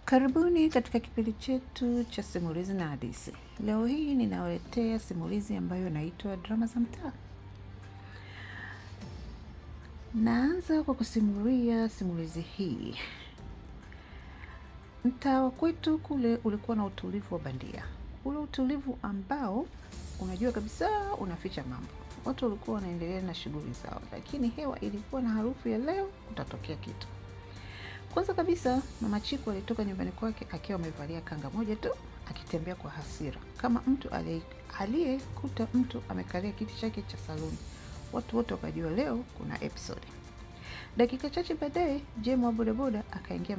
Karibuni katika kipindi chetu cha simulizi na hadithi. Leo hii ninawaletea simulizi ambayo inaitwa Drama za Mtaa. Naanza kwa kusimulia simulizi hii. Mtaa wa kwetu kule ulikuwa na utulivu wa bandia. Ule utulivu ambao unajua kabisa unaficha mambo. Watu walikuwa wanaendelea na shughuli zao, lakini hewa ilikuwa na harufu ya leo kutatokea kitu. Kwanza kabisa Mama Chiku alitoka nyumbani kwake akiwa amevalia kanga moja tu, akitembea kwa hasira kama mtu aliyekuta mtu amekalia kiti chake cha saluni. Watu wote wakajua leo kuna episode. Dakika chache baadaye Jemo wa bodaboda akaingia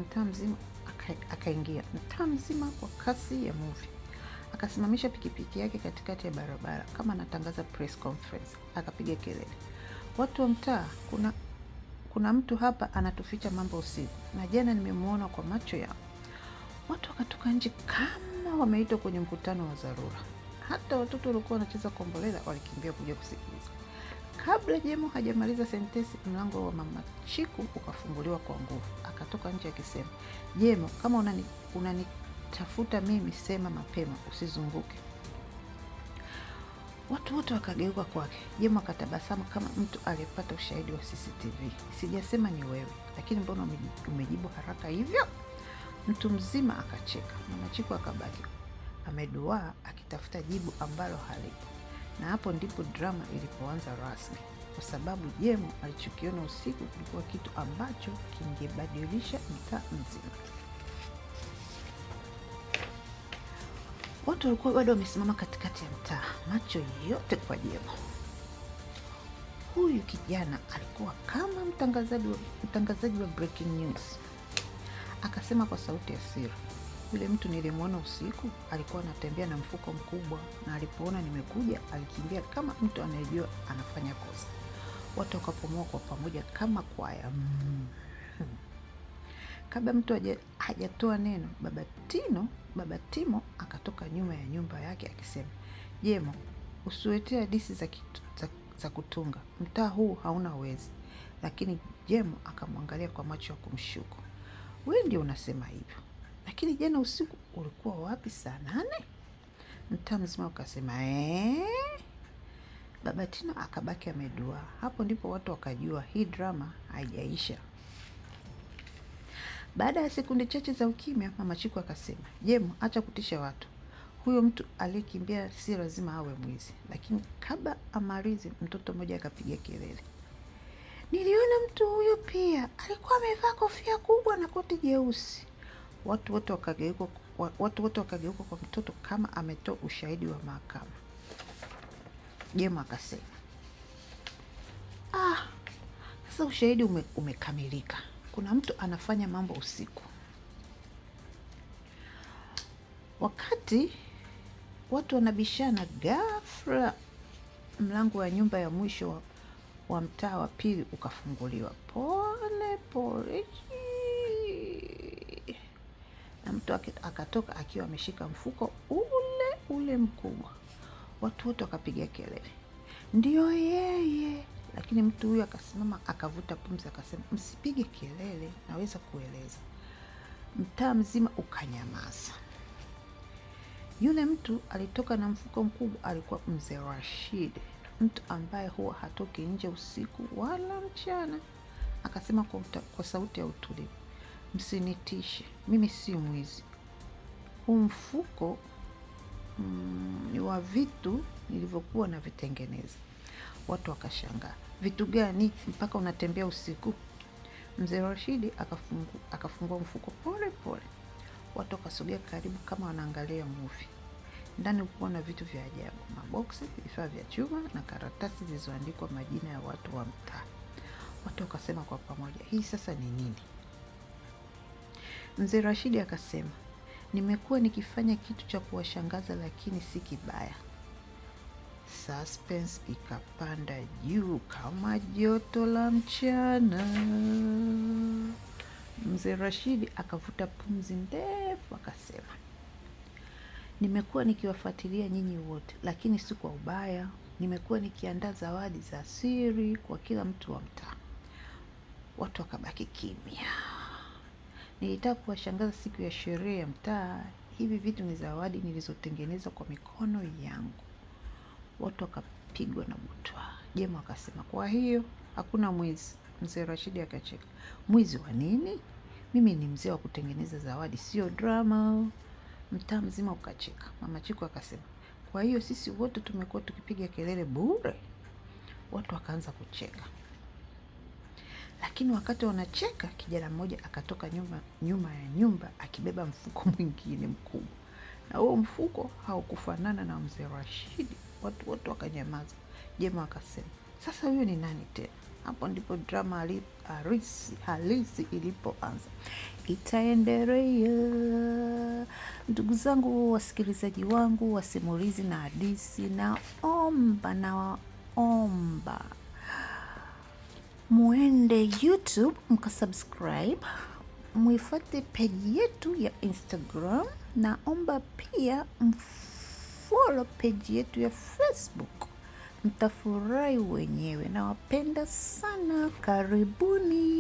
mtaa mzima kwa kasi ya movie. Akasimamisha pikipiki yake katikati ya barabara kama anatangaza press conference. Akapiga kelele, watu wa mtaa, kuna mtu hapa anatuficha mambo usiku, na jana nimemuona kwa macho yao. Watu wakatoka nje kama wameitwa kwenye mkutano wa dharura. Hata watoto walikuwa wanacheza kombolela walikimbia kuja kusikiliza. Kabla Jemo hajamaliza sentensi, mlango wa Mama Chiku ukafunguliwa kwa nguvu. Akatoka nje akisema, Jemo, kama unanitafuta mimi, sema mapema, usizunguke. Watu wote wakageuka kwake. Jemo akatabasamu kama mtu aliyepata ushahidi wa CCTV. Sijasema ni wewe, lakini mbona umejibu haraka hivyo? Mtu mzima akacheka. Mama Chiku akabaki ameduaa akitafuta jibu ambalo halipo. Na hapo ndipo drama ilipoanza rasmi, kwa sababu Jemo alichokiona usiku kulikuwa kitu ambacho kingebadilisha mtaa mzima. Watu walikuwa bado wamesimama katikati ya mtaa, macho yote kwa Jemo. Huyu kijana alikuwa kama mtangazaji wa breaking news. Akasema kwa sauti ya siri, yule mtu nilimwona usiku alikuwa anatembea na mfuko mkubwa, na alipoona nimekuja alikimbia kama mtu anayejua anafanya kosa. Watu wakapumua kwa pamoja kama kwaya. Kabla mtu hajatoa neno, Baba Timo akatoka nyuma ya nyumba yake akisema, Jemo, usiletee hadithi za kutunga. Mtaa huu hauna wezi. Lakini Jemo akamwangalia kwa macho ya kumshuku. Wewe ndio unasema hivyo, lakini jana usiku ulikuwa wapi saa 8? Mtaa mzima ukasema Baba Tino akabaki ameduaa. Hapo ndipo watu wakajua hii drama haijaisha. Baada ya sekunde chache za ukimya, Mama Chiku akasema, Jemo, acha kutisha watu. Huyo mtu aliyekimbia si lazima awe mwizi. Lakini kabla amalize, mtoto mmoja akapiga kelele, niliona mtu huyo pia, alikuwa amevaa kofia kubwa na koti jeusi. Watu wote wakageuka kwa mtoto kama ametoa ushahidi wa mahakama. Jemo akasema, sasa ushahidi umekamilika. Kuna mtu anafanya mambo usiku. Wakati watu wanabishana, ghafla mlango wa nyumba ya mwisho wa mtaa wa pili ukafunguliwa pole pole, na mtu akatoka akiwa ameshika mfuko ule mkubwa. Watu wote wakapiga kelele, ndio yeye. Lakini mtu huyu akasimama akavuta pumzi akasema, msipige kelele, naweza kueleza. Mtaa mzima ukanyamaza. Yule mtu alitoka na mfuko mkubwa alikuwa Mzee Rashid, mtu ambaye huwa hatoki nje usiku wala mchana. Akasema kwa sauti ya utulivu, msinitishe, mimi si mwizi. Huu mfuko ni wa vitu nilivyokuwa na vitengeneza. Watu wakashangaa, vitu gani mpaka unatembea usiku? Mzee Rashidi akafungua mfuko pole pole. Watu wakasogea karibu kama wanaangalia movie. Ndani kulikuwa na vitu vya ajabu, maboksi, vifaa vya chuma na karatasi zilizoandikwa majina ya watu wa mtaa. Watu wakasema kwa pamoja, hii sasa ni nini? Mzee Rashidi akasema, nimekuwa nikifanya kitu cha kuwashangaza lakini si kibaya. Suspense ikapanda juu kama joto la mchana. Mzee Rashidi akavuta pumzi ndefu akasema, nimekuwa nikiwafuatilia nyinyi wote, lakini si kwa ubaya. Nimekuwa nikiandaa zawadi za siri kwa kila mtu wa mtaa. Watu wakabaki kimya. Nilitaka kuwashangaza siku ya sherehe ya mtaa. Hivi vitu ni zawadi nilizotengeneza kwa mikono yangu. Watu wakapigwa na butwa. Jema akasema, kwa hiyo hakuna mwizi. Mzee Rashidi akacheka. Mwizi wa nini? Mimi ni mzee wa kutengeneza zawadi, sio drama. Mtaa mzima ukacheka. Mama Chiku akasema, kwa hiyo sisi wote tumekuwa tukipiga kelele bure? Watu wakaanza kucheka. Lakini wakati wanacheka, kijana mmoja akatoka nyuma ya nyumba akibeba mfuko mwingine mkubwa. Na huo mfuko haukufanana na mzee Rashidi. Watu wote wakanyamaza. Jema akasema, sasa huyo ni nani tena? Hapo ndipo drama halisi ilipoanza. Itaendelea. Ndugu zangu, wasikilizaji wangu wa simulizi na hadithi, nawaomba muende YouTube mkasubscribe, muifuate page yetu ya Instagram. Naomba pia mfollow page yetu ya Facebook. Mtafurahi wenyewe. Nawapenda sana. Karibuni.